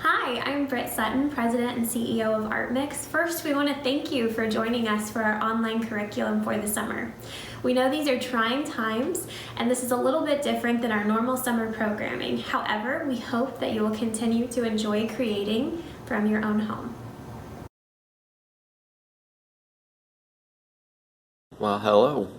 Hi, I'm Britt Sutton, President and CEO of ArtMix. First, we want to thank you for joining us for our online curriculum for the summer. We know these are trying times, and this is a little bit different than our normal summer programming. However, we hope that you will continue to enjoy creating from your own home. Well, hello.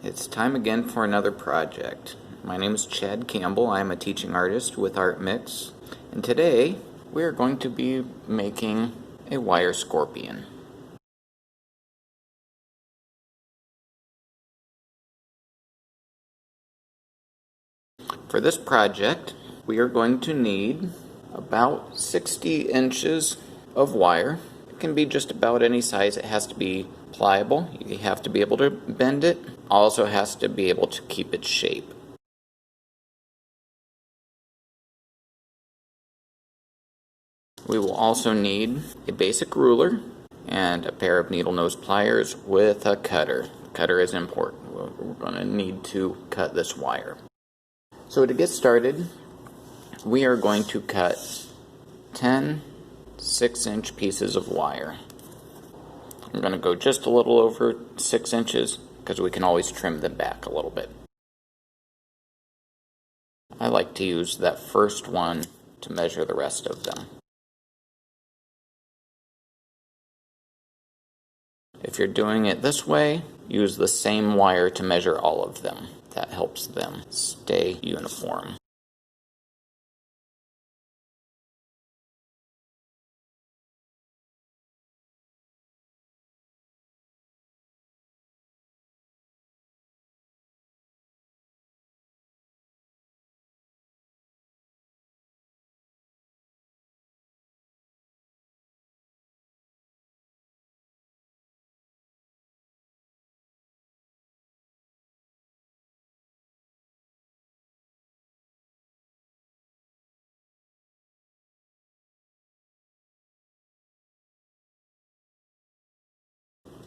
It's time again for another project. My name is Chad Campbell. I am a teaching artist with ArtMix, and today we are going to be making a wire scorpion. For this project, we are going to need about 60 inches of wire. It can be just about any size. It has to be pliable. You have to be able to bend it. Also has to be able to keep its shape. We will also need a basic ruler and a pair of needle nose pliers with a cutter. Cutter is important. We're going to need to cut this wire. So to get started, we are going to cut 10 6-inch pieces of wire. I'm going to go just a little over 6 inches because we can always trim them back a little bit. I like to use that first one to measure the rest of them. If you're doing it this way, use the same wire to measure all of them. That helps them stay uniform.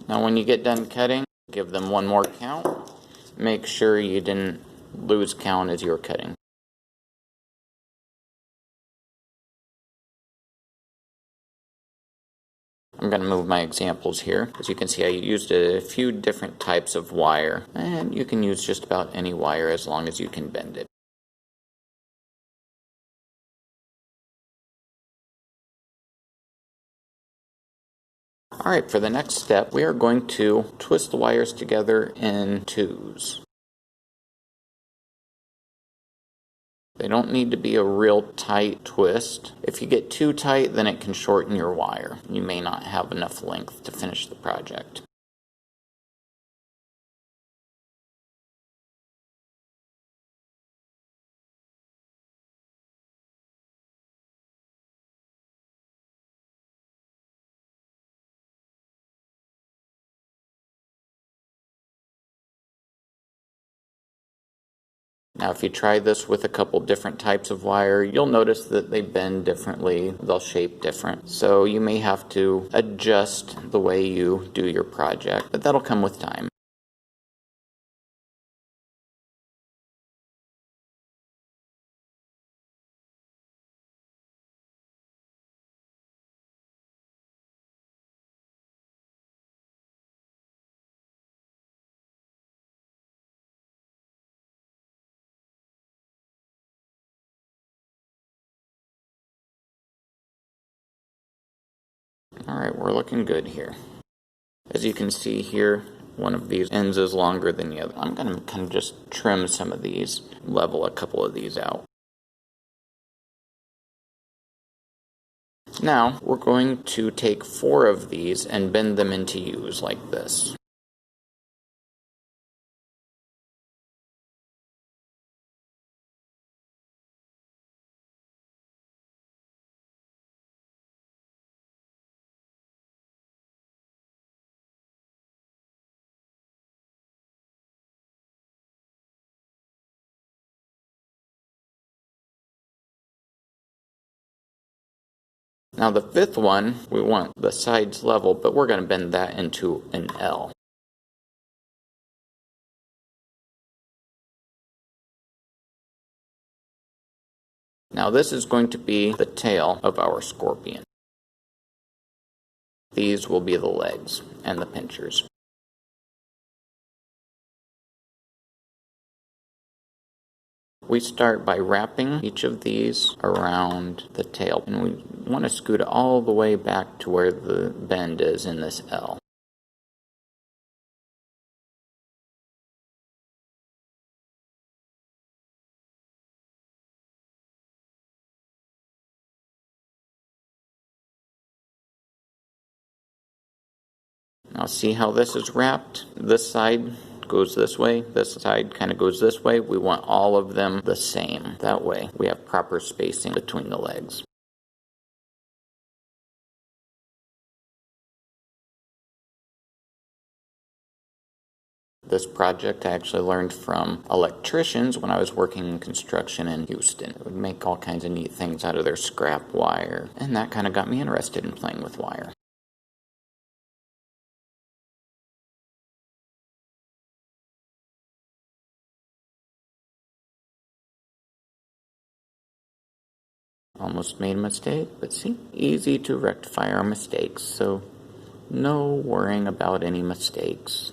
Now when you get done cutting, give them one more count. Make sure you didn't lose count as you're cutting. I'm going to move my examples here. As you can see, I used a few different types of wire, and you can use just about any wire as long as you can bend it. Alright, for the next step, we are going to twist the wires together in twos. They don't need to be a real tight twist. If you get too tight, then it can shorten your wire. You may not have enough length to finish the project. Now if you try this with a couple different types of wire, you'll notice that they bend differently, they'll shape different. So you may have to adjust the way you do your project, but that'll come with time. Alright, we're looking good here. As you can see here, one of these ends is longer than the other. I'm going to kind of just trim some of these, level a couple of these out. Now, we're going to take 4 of these and bend them into U's like this. Now the 5th one, we want the sides level, but we're going to bend that into an L. Now this is going to be the tail of our scorpion. These will be the legs and the pinchers. We start by wrapping each of these around the tail, and we want to scoot it all the way back to where the bend is in this L. Now see how this is wrapped? This side goes this way, this side kind of goes this way. We want all of them the same. That way we have proper spacing between the legs. This project I actually learned from electricians when I was working in construction in Houston. They would make all kinds of neat things out of their scrap wire, and that kind of got me interested in playing with wire. Almost made a mistake, but see, easy to rectify our mistakes, so no worrying about any mistakes.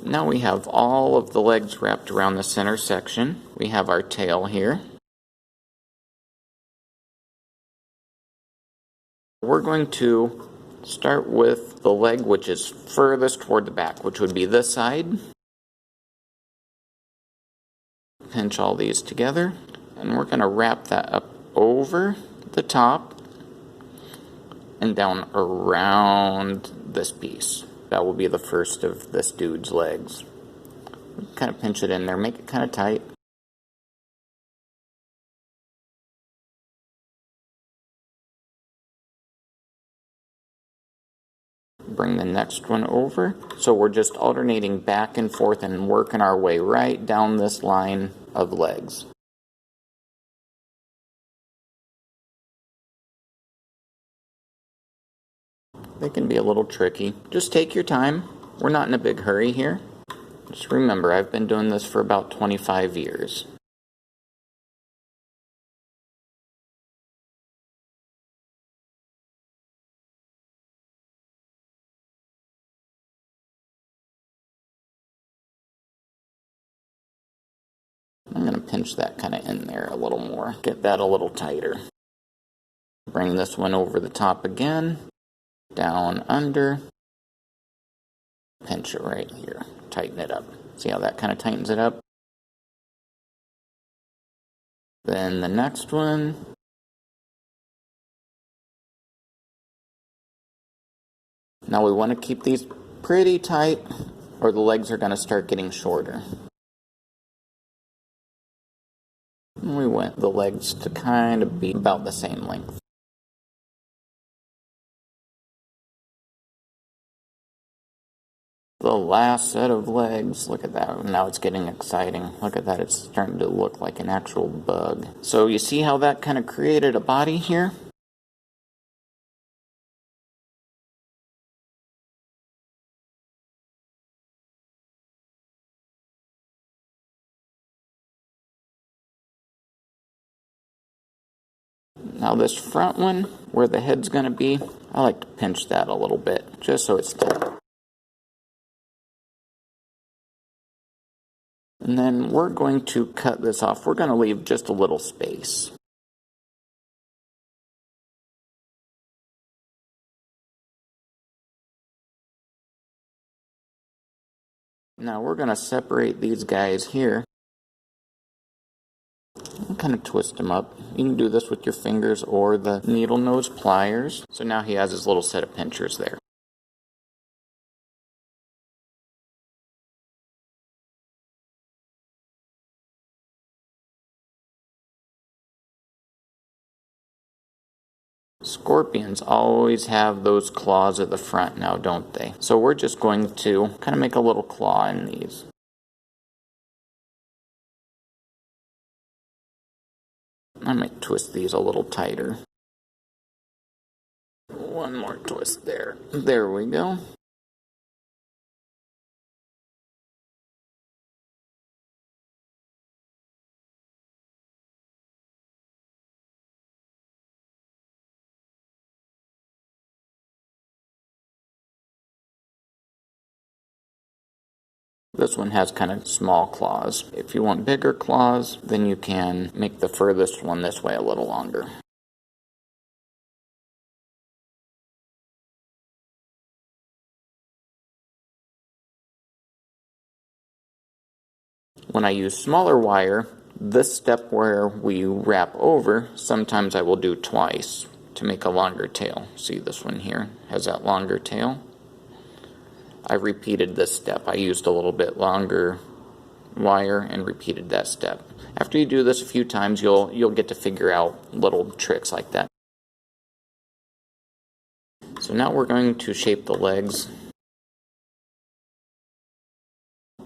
Now we have all of the legs wrapped around the center section. We have our tail here. We're going to start with the leg which is furthest toward the back, which would be this side. Pinch all these together, and we're going to wrap that up over the top and down around this piece. That will be the first of this dude's legs. Kind of pinch it in there, make it kind of tight. Bring the next one over. So we're just alternating back and forth and working our way right down this line of legs. They can be a little tricky. Just take your time. We're not in a big hurry here. Just remember, I've been doing this for about 25 years. I'm going to pinch that kind of in there a little more. Get that a little tighter. Bring this one over the top again. Down under. Pinch it right here. Tighten it up. See how that kind of tightens it up? Then the next one. Now we want to keep these pretty tight or the legs are going to start getting shorter. And we want the legs to kind of be about the same length. The last set of legs, look at that, now it's getting exciting. Look at that, it's starting to look like an actual bug. So you see how that kind of created a body here? Now this front one, where the head's going to be, I like to pinch that a little bit, just so it's tight. And then we're going to cut this off. We're going to leave just a little space. Now we're going to separate these guys here. And kind of twist them up. You can do this with your fingers or the needle nose pliers. So now he has his little set of pinchers there. Scorpions always have those claws at the front now, don't they? So we're just going to kind of make a little claw in these. I might twist these a little tighter. one more twist there. There we go. This one has kind of small claws. If you want bigger claws, then you can make the furthest one this way a little longer. When I use smaller wire, this step where we wrap over, sometimes I will do twice to make a longer tail. See, this one here has that longer tail. I repeated this step. I used a little bit longer wire and repeated that step. After you do this a few times, you'll get to figure out little tricks like that. So now we're going to shape the legs.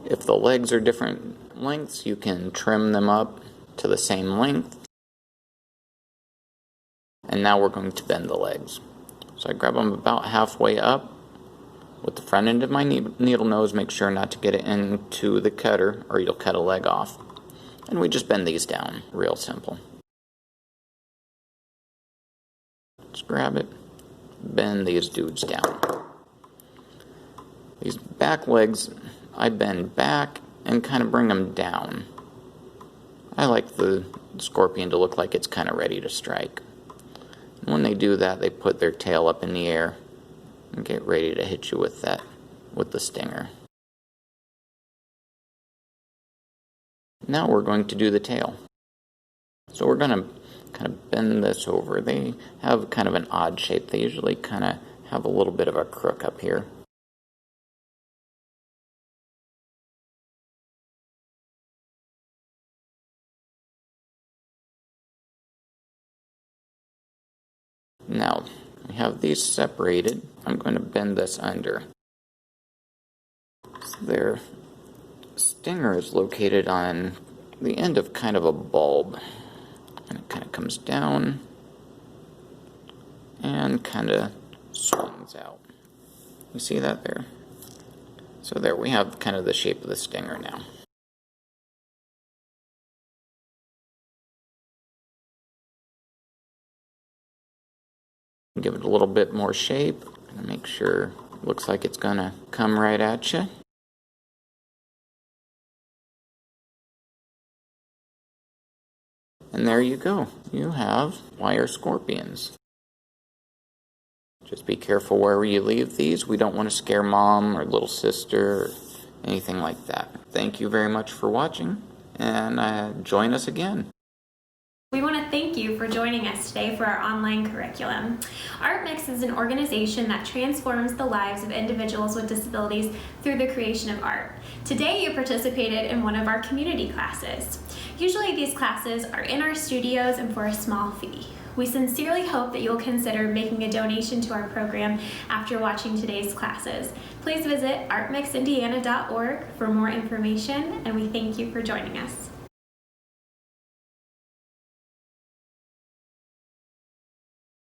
If the legs are different lengths, you can trim them up to the same length. And now we're going to bend the legs. So I grab them about halfway up with the front end of my needle nose. Make sure not to get it into the cutter or you'll cut a leg off. And we just bend these down, real simple. Just grab it, bend these dudes down. These back legs, I bend back and kind of bring them down. I like the scorpion to look like it's kind of ready to strike. And when they do that, they put their tail up in the air and get ready to hit you with the stinger. Now we're going to do the tail. So we're going to kind of bend this over. They have kind of an odd shape. They usually kind of have a little bit of a crook up here. Now, we have these separated. I'm going to bend this under. So their stinger is located on the end of kind of a bulb. And it kind of comes down and kind of swings out. You see that there? So there we have kind of the shape of the stinger now. Give it a little bit more shape and make sure it looks like it's gonna come right at you. And there you go. You have wire scorpions. Just be careful where you leave these. We don't want to scare mom or little sister or anything like that. Thank you very much for watching, and join us again. We want to thank you for joining us today for our online curriculum. ArtMix is an organization that transforms the lives of individuals with disabilities through the creation of art. Today you participated in one of our community classes. Usually these classes are in our studios and for a small fee. We sincerely hope that you'll consider making a donation to our program after watching today's classes. Please visit artmixindiana.org for more information, and we thank you for joining us.